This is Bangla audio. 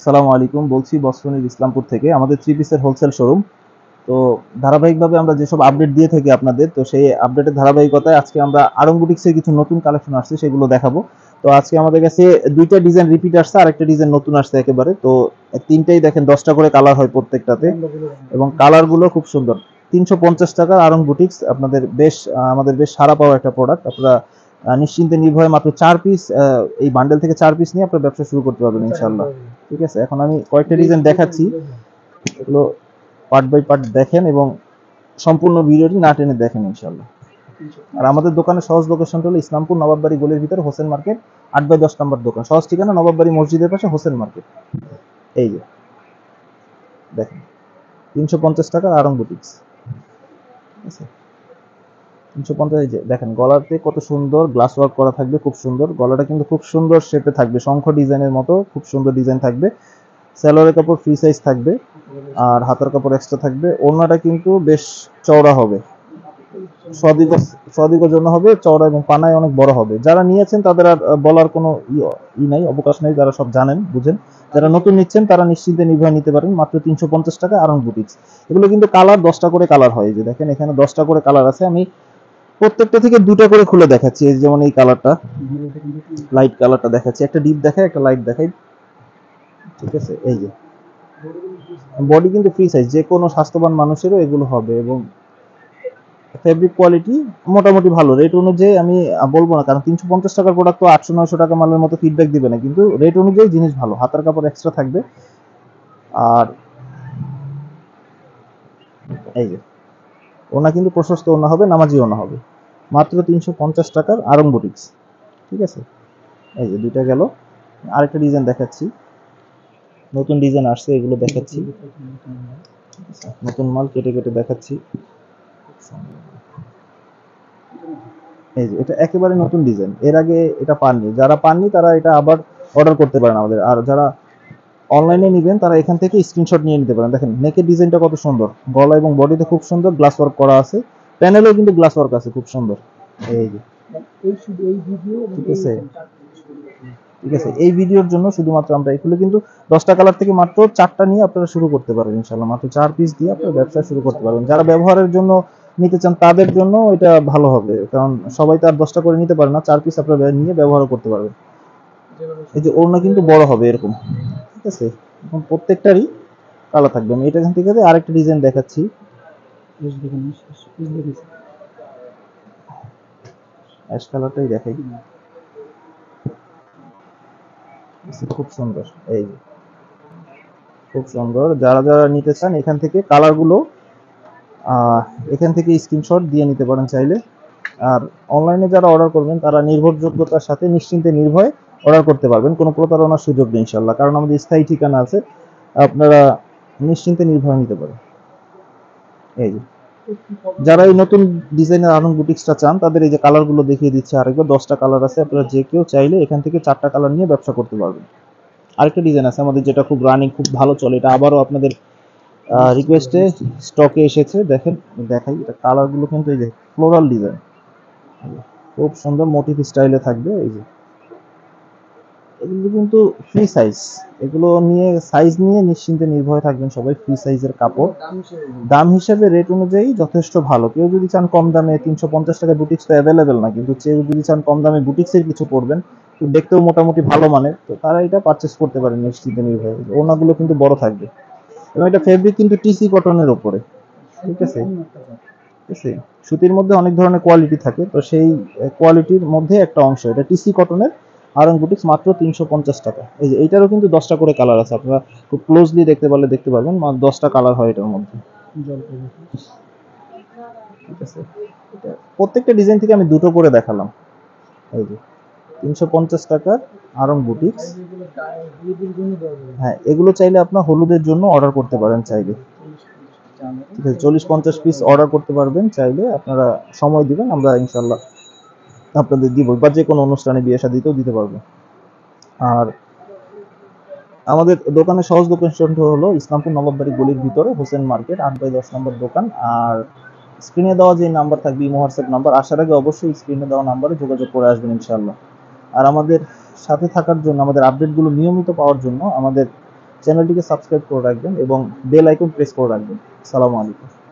আসসালামু আলাইকুম, বলছি বস্ত্রনীর ইসলামপুর থেকে। আমাদের থ্রি পিসের হোলসেল শোরুম। তো ধারাবাহিকভাবে আমরা যেসব আপডেট দিয়ে থাকি আপনাদের, তো সেই আপডেটের ধারাবাহিকতায় আজকে আমরা আড়ং বুটিক্সের কিছু নতুন কালেকশন আসছে, সেগুলো দেখাবো। তো আজকে আমাদের কাছে দুইটা ডিজাইন রিপিট আসছে, আরেকটা ডিজাইন নতুন আসছে একেবারে। তো তিনটাই দেখেন 10টা করে কালার হয় প্রত্যেকটাতে, এবং কালারগুলো খুব সুন্দর। 350 টাকা আড়ং বুটিক্স আপনাদের বেশ আমাদের বেশ সারা পাওয়া একটা প্রোডাক্ট। আপনারা নিশ্চিন্তে নির্ভয়ে মাত্র 4 পিস, এই বান্ডেল থেকে 4 পিস নিয়ে আপনার ব্যবসা শুরু করতে পারবেন ইনশাল্লাহ। ঠিক আছে, এখন আমি কয়েকটা ডিজাইন দেখাচ্ছি, এগুলো পার্ট বাই পার্ট দেখেন এবং সম্পূর্ণ ভিডিওটি না টেনে দেখেন ইনশাল্লাহ। আর আমাদের দোকানের সহজ লোকেশনটা হলো ইসলামপুর নবাববাড়ি গলির ভিতরে হোসেন মার্কেট, 8/10 নম্বর দোকান। সহজ ঠিকানা নবাববাড়ি মসজিদের পাশে হোসেন মার্কেট। এই যে দেখেন, 350 টাকা আড়ং বুটিক্স। ঠিক আছে, 350। এই যে দেখেন, গলাতে কত সুন্দর গ্লাস ওয়ার্ক করা থাকবে, খুব সুন্দর। গলাটা কিন্তু খুব সুন্দর শেপে থাকবে, শঙ্খ ডিজাইনের মতো খুব সুন্দর ডিজাইন থাকবে। স্যালোয়ারের কাপড় ফ্রি সাইজ থাকবে, আর হাতার কাপড় এক্সট্রা থাকবে। ওড়নাটা কিন্তু বেশ চওড়া হবে, সদিকের জন্য হবে চওড়া, এবং পানায় অনেক বড় হবে। যারা নিয়েছেন তাদের আর বলার কোনো নাই, অবকাশ নেই, যারা সব জানেন বুঝেন। যারা নতুন নিচ্ছেন তারা নিশ্চিন্তে নির্ভয় নিতে পারেন, মাত্র 350 টাকা আড়ং বুটিক্স। এগুলো কিন্তু কালার 10টা করে কালার হয়। এই যে দেখেন, এখানে 10টা করে কালার আছে। আমি প্রত্যেকটা থেকে দুটো করে খুলে দেখাচ্ছি। এই যেমন এই কালারটা, লাইট কালারটা দেখাচ্ছি, একটা ডিপ দেখাই, একটা লাইট দেখাই। ঠিক আছে, এই যে বডি কিন্তু ফ্রি সাইজ, যে কোনো স্বাস্থ্যবান মানুষেরও এগুলো হবে, এবং ফেব্রিক কোয়ালিটি মোটামুটি ভালো। রেট অনুযায়ী আমি বলবো না, কারণ 350 টাকার প্রোডাক্ট তো 800-900 টাকা মালের মতো ফিডব্যাক দিবে না, কিন্তু রেট অনুযায়ী জিনিস ভালো। হাতার কাপড় এক্সট্রা থাকবে। আর এই যে ওনা কিন্তু প্রশস্ত ওনা হবে, নামাজি ওনা হবে, মাত্র 350 টাকার আড়ং বুটিক্স। ঠিক আছে, এই যে দুইটা গেল। আরেকটা ডিজাইন দেখাচ্ছি, নতুন ডিজাইন আসছে, এগুলো দেখাচ্ছি। নতুন মাল কেটে কেটে দেখাচ্ছি। এই যে এটা একেবারে নতুন ডিজাইন, এর আগে এটা পাননি। যারা পাননি তারা এটা আবার অর্ডার করতে পারেন আমাদের। আর যারা অনলাইনে নেবেন তারা এখান থেকে স্ক্রিনশট নিয়ে নিতে পারেন। দেখেন নেকের ডিজাইনটা কত সুন্দর, গলা এবং বডিতে খুব সুন্দর গ্লাস ওয়ার্ক করা আছে, প্যানেলেও কিন্তু গ্লাস ওয়ার্ক আছে খুব সুন্দর। এই যে ঠিক আছে, ঠিক আছে, এই ভিডিওর জন্য শুধুমাত্র আমরা এগুলো কিন্তু 10টা কালার থেকে মাত্র 4টা নিয়ে আপনারা শুরু করতে পারবেন ইনশাল্লাহ। মাত্র 4 পিস দিয়ে আপনারা ব্যবসা শুরু করতে পারবেন। যারা ব্যবহারের জন্য নিতে চান তাদের জন্য এটা ভালো হবে, কারণ সবাই তো আর 10টা করে নিতে পারে না। 4 পিস আপনারা নিয়ে ব্যবহারও করতে পারবেন। এই যে ওড়না কিন্তু বড় হবে এরকম। ঠিক আছে, এখন প্রত্যেকটারই কালার থাকবে। আমি এটা এখান থেকে আরেকটা ডিজাইন দেখাচ্ছি। অ্যাশ কালারটাই দেখাই, খুব সুন্দর। এই যে খুব সুন্দর। যারা যারা নিতে চান এখান থেকে কালারগুলো এখান থেকে স্ক্রিনশট দিয়ে নিতে পারেন চাইলে। আর অনলাইনে যারা অর্ডার করবেন তারা নির্ভরযোগ্যতার সাথে নিশ্চিন্তে নির্ভয়ে অর্ডার করতে পারবেন, কোনো প্রতারণার সুযোগ নেই ইনশাল্লাহ, কারণ আমাদের স্থায়ী ঠিকানা আছে। আপনারা নিশ্চিন্তে নির্ভয়ে নিতে পারেন। এই যে যারা এই নতুন ডিজাইনের আড়ং বুটিক্সটা চান তাদের এই যে কালারগুলো দেখিয়ে দিচ্ছে আরেকবার। 10টা কালার আছে, আপনারা যে কেউ চাইলে এখান থেকে 4টা কালার নিয়ে ব্যবসা করতে পারবেন। আরেকটা ডিজাইন আছে আমাদের, যেটা খুব রানিং, খুব ভালো চলে। এটা আবারও আপনাদের রিকোয়েস্টে স্টকে এসেছে। দেখেন দেখাই, এটা কালারগুলো কিন্তু এই যে ফ্লোরাল ডিজাইন, খুব সুন্দর মোটিভ স্টাইলে থাকবে। এই যে এগুলো কিন্তু ফ্রি সাইজ, এগুলো নিয়ে সাইজ নিয়ে নিশ্চিন্তে নির্ভয়ে থাকবেন সবাই। ফ্রি সাইজের কাপড়, দাম হিসেবে রেট অনুযায়ী যথেষ্ট ভালো। কেউ যদি চান কম দামে, 350 টাকা বুটিক্স তো অ্যাভেলেবেল না, কিন্তু কেউ যদি চান কম দামে বুটিক্সের কিছু পরবেন, দেখতেও মোটামুটি ভালো মানের, তো তারা এটা পারচেস করতে পারেন নিশ্চিন্তে নির্ভয়ে। ওনাগুলো কিন্তু বড় থাকবে, এবং এটা ফেব্রিক কিন্তু টিসি কটনের উপরে। ঠিক আছে, ঠিক আছে, সুতির মধ্যে অনেক ধরনের কোয়ালিটি থাকে, তো সেই কোয়ালিটির মধ্যে একটা অংশ এটা টিসি কটনের আরং বুটিক্স, মাত্র 350 টাকা। এই যে এইটারও কিন্তু 10টা করে কালার আছে, আপনারা খুব ক্লোজলি দেখতে পারলে দেখতে পারবেন, 10টা কালার হয় এটার মধ্যে। ঠিক আছে, প্রত্যেকটা ডিজাইন থেকে আমি দুটো করে দেখালাম। এই যে 350 টাকার আরং বুটিক্স। হ্যাঁ, এগুলো চাইলে আপনার হলুদের জন্য অর্ডার করতে পারেন চাইলে। ঠিক আছে, 40-50 পিস অর্ডার করতে পারবেন চাইলে। আপনারা সময় দিবেন, আমরা ইনশাল্লাহ আপনাদের দিব, বা যে কোনো অনুষ্ঠানে বিয়ে শাদিতেও দিতে পারবো। আর আমাদের দোকানের সহজ লোকেশনটা হলো ইসলামপুর নবাববাড়ি গলির ভিতরে হোসেন মার্কেট, 8/10 নম্বর দোকান। আর স্ক্রিনে দেওয়া যে নাম্বার থাকবে ইমো হোয়াটসঅ্যাপ নাম্বার, আসার আগে অবশ্যই স্ক্রিনে দেওয়া নাম্বারে যোগাযোগ করে আসবেন ইনশাল্লাহ। আর আমাদের সাথে থাকার জন্য, আমাদের আপডেটগুলো নিয়মিত পাওয়ার জন্য আমাদের চ্যানেলটিকে সাবস্ক্রাইব করে রাখবেন এবং বেল আইকন প্রেস করে রাখবেন। আসসালামু আলাইকুম।